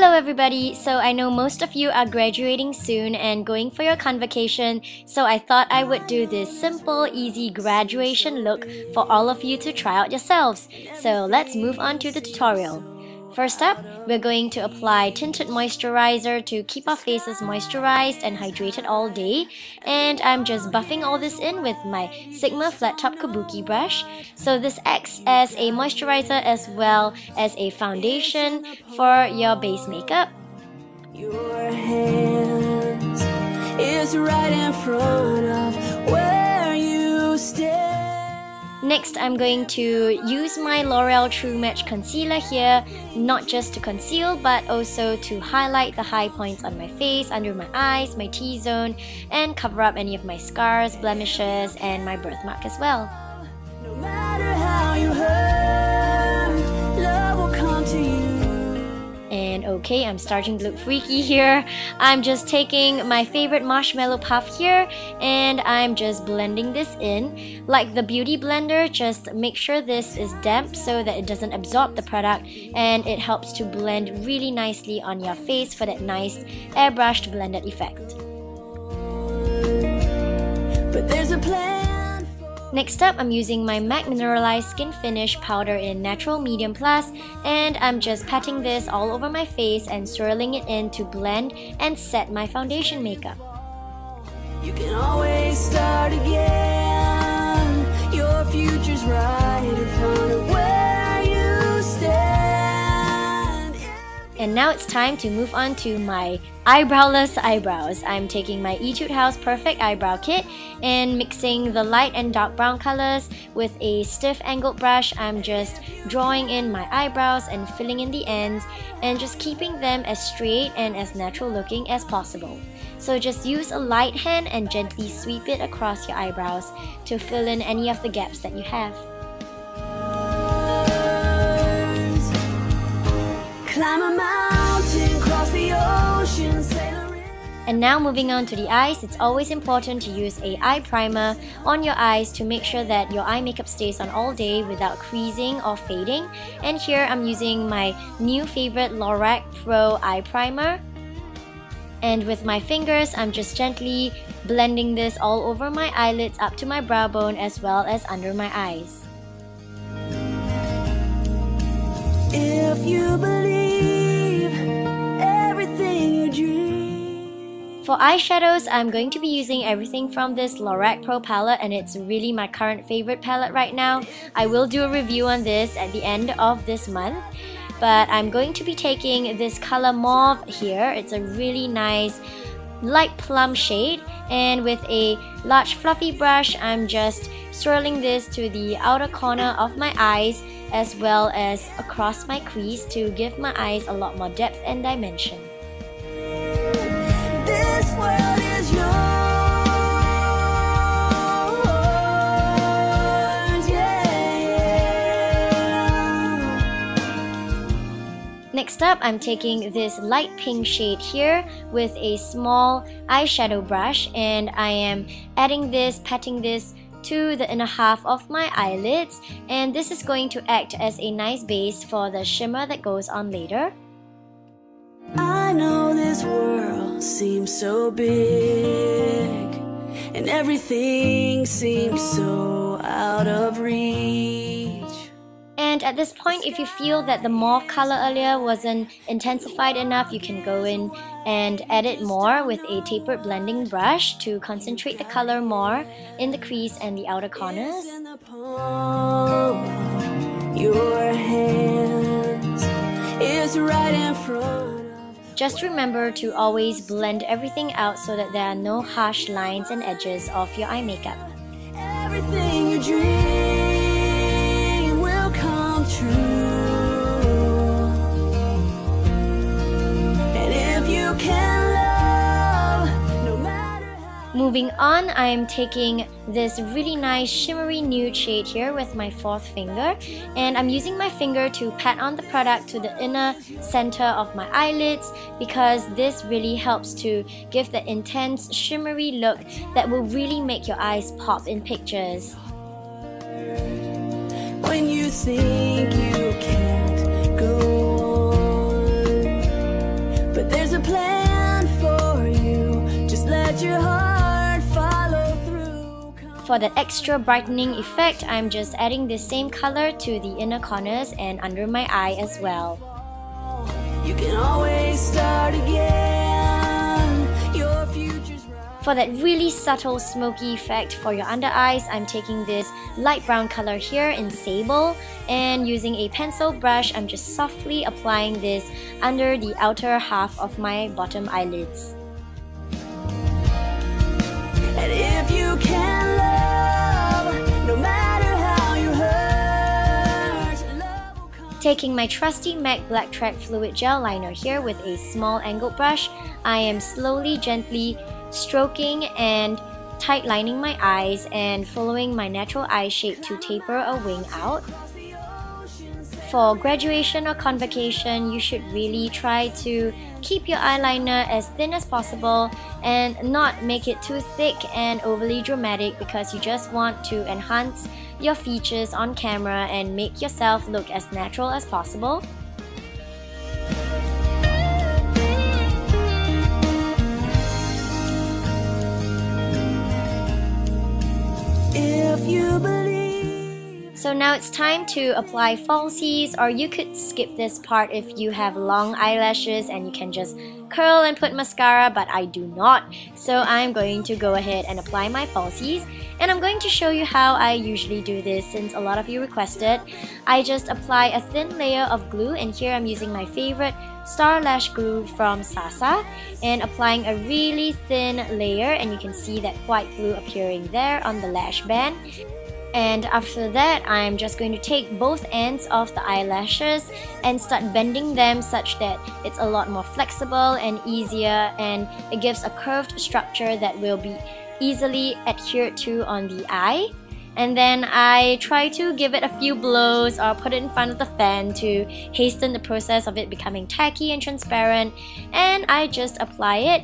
Hello everybody! So I know most of you are graduating soon and going for your convocation, so I thought I would do this simple, easy graduation look for all of you to try out yourselves. So let's move on to the tutorial. First up, we're going to apply tinted moisturizer to keep our faces moisturized and hydrated all day. And I'm just buffing all this in with my Sigma flat top kabuki brush. So this acts as a moisturizer as well as a foundation for your base makeup. Your hands is right in front of where you stand. Next, I'm going to use my L'Oreal True Match Concealer here, not just to conceal but also to highlight the high points on my face, under my eyes, my T-zone, and cover up any of my scars, blemishes, and my birthmark as well. No matter how you hurt, love will come to you. And okay, I'm starting to look freaky here. I'm just taking my favorite marshmallow puff here and I'm just blending this in. Like the beauty blender, just make sure this is damp so that it doesn't absorb the product and it helps to blend really nicely on your face for that nice airbrushed blended effect. But there's a plan. Next up, I'm using my MAC Mineralize Skin Finish powder in Natural Medium Plus, and I'm just patting this all over my face and swirling it in to blend and set my foundation makeup. You can always start again. Your future's right in front of where you stand. And now it's time to move on to my eyebrowless eyebrows. I'm taking my Etude House Perfect Eyebrow Kit and mixing the light and dark brown colors with a stiff angled brush. I'm just drawing in my eyebrows and filling in the ends and just keeping them as straight and as natural looking as possible. So just use a light hand and gently sweep it across your eyebrows to fill in any of the gaps that you have. Climb a mountain, cross the ocean, sail in. And now moving on to the eyes, it's always important to use a eye primer on your eyes to make sure that your eye makeup stays on all day without creasing or fading. And here I'm using my new favorite Lorac Pro Eye Primer. And with my fingers, I'm just gently blending this all over my eyelids up to my brow bone as well as under my eyes. If you believe everything you dream. For eyeshadows, I'm going to be using everything from this Lorac Pro palette, and it's really my current favorite palette right now. I will do a review on this at the end of this month. But I'm going to be taking this color Mauve here. It's a really nice light plum shade, and with a large fluffy brush, I'm just swirling this to the outer corner of my eyes as well as across my crease to give my eyes a lot more depth and dimension. This world is yours, yeah. Next up, I'm taking this light pink shade here with a small eyeshadow brush, and I am adding this, patting this to the inner half of my eyelids, and this is going to act as a nice base for the shimmer that goes on later. I know this world seems so big and everything seems so out of reach. And at this point, if you feel that the mauve color earlier wasn't intensified enough, you can go in and add it more with a tapered blending brush to concentrate the color more in the crease and the outer corners. In the palm of your hands is right in front of. Just remember to always blend everything out so that there are no harsh lines and edges of your eye makeup. Everything you dream will come true. And if you can love, no matter how. Moving on, I'm taking this really nice shimmery nude shade here with my fourth finger, and I'm using my finger to pat on the product to the inner center of my eyelids because this really helps to give the intense shimmery look that will really make your eyes pop in pictures. When you think you can't go on, For that extra brightening effect, I'm just adding the same color to the inner corners and under my eye as well. You can always start again. Your future's right. For that really subtle smoky effect for your under eyes, I'm taking this light brown color here in Sable, and using a pencil brush, I'm just softly applying this under the outer half of my bottom eyelids. And if you can love, no matter how you hurt, love will come. Taking my trusty MAC Blacktrack Fluid Gel Liner here with a small angled brush, I am slowly, gently stroking and tight lining my eyes and following my natural eye shape to taper a wing out. For graduation or convocation, you should really try to keep your eyeliner as thin as possible and not make it too thick and overly dramatic, because you just want to enhance your features on camera and make yourself look as natural as possible. If you believe. So now it's time to apply falsies, or you could skip this part if you have long eyelashes and you can just curl and put mascara, but I do not. So I'm going to go ahead and apply my falsies, and I'm going to show you how I usually do this since a lot of you requested. I just apply a thin layer of glue, and here I'm using my favorite Star Lash glue from Sasa and applying a really thin layer, and you can see that white glue appearing there on the lash band. And after that, I'm just going to take both ends of the eyelashes and start bending them such that it's a lot more flexible and easier, and it gives a curved structure that will be easily adhered to on the eye. And then I try to give it a few blows or put it in front of the fan to hasten the process of it becoming tacky and transparent. And I just apply it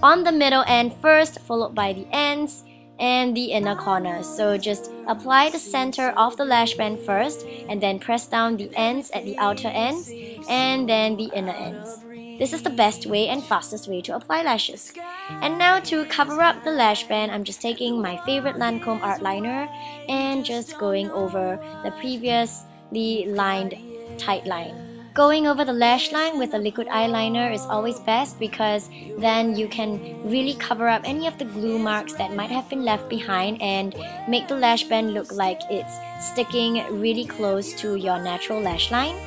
on the middle end first, followed by the ends and the inner corners. So just apply the center of the lash band first, and then press down the ends at the outer ends and then the inner ends. This is the best way and fastest way to apply lashes. And now to cover up the lash band, I'm just taking my favorite Lancome Art Liner and just going over the previously lined tight line. Going over the lash line with a liquid eyeliner is always best, because then you can really cover up any of the glue marks that might have been left behind and make the lash band look like it's sticking really close to your natural lash line.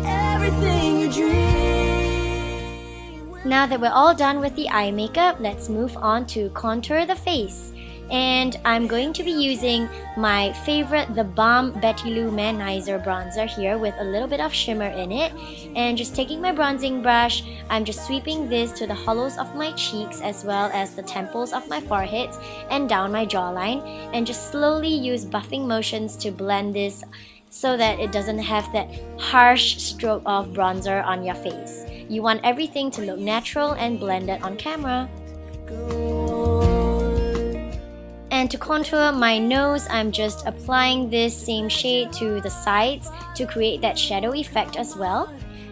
Everything you dream. Now that we're all done with the eye makeup, let's move on to contour the face. And I'm going to be using my favorite, the Balm Betty Lou Manizer bronzer here with a little bit of shimmer in it. And just taking my bronzing brush, I'm just sweeping this to the hollows of my cheeks as well as the temples of my foreheads and down my jawline, and just slowly use buffing motions to blend this so that it doesn't have that harsh stroke of bronzer on your face. You want everything to look natural and blended on camera. And to contour my nose, I'm just applying this same shade to the sides to create that shadow effect as well.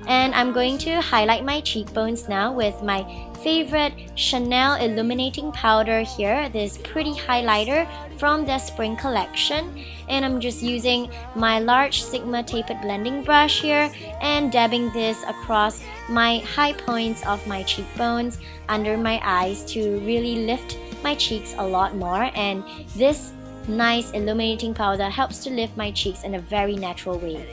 And I'm going to highlight my cheekbones now with my favorite Chanel Illuminating powder here, this pretty highlighter from their spring collection. And I'm just using my large Sigma tapered blending brush here and dabbing this across my high points of my cheekbones under my eyes to really lift my cheeks a lot more. And this nice illuminating powder helps to lift my cheeks in a very natural way.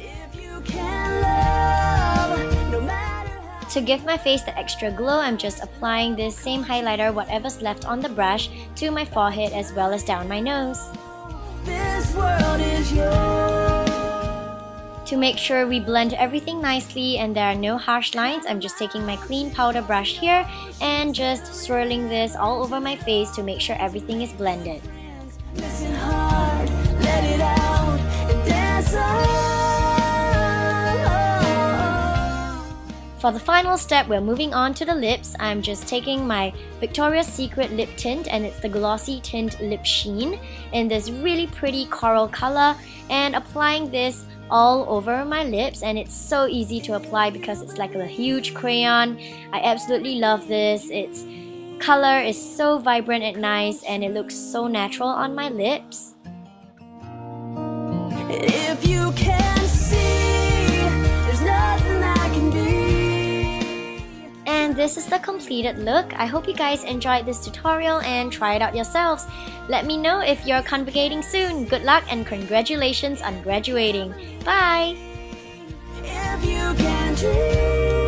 To give my face the extra glow, I'm just applying this same highlighter, whatever's left on the brush, to my forehead as well as down my nose. This world is yours. To make sure we blend everything nicely and there are no harsh lines, I'm just taking my clean powder brush here and just swirling this all over my face to make sure everything is blended. Listen hard, let it out, and dance on. For the final step, we're moving on to the lips. I'm just taking my Victoria's Secret lip tint, and it's the Glossy Tint Lip Sheen in this really pretty coral color, and applying this all over my lips. And it's so easy to apply because it's like a huge crayon. I absolutely love this. It's color is so vibrant and nice, and it looks so natural on my lips. If you can see, there's nothing I can be. And this is the completed look. I hope you guys enjoyed this tutorial and try it out yourselves. Let me know if you're convocating soon. Good luck and congratulations on graduating. Bye! If you can dream.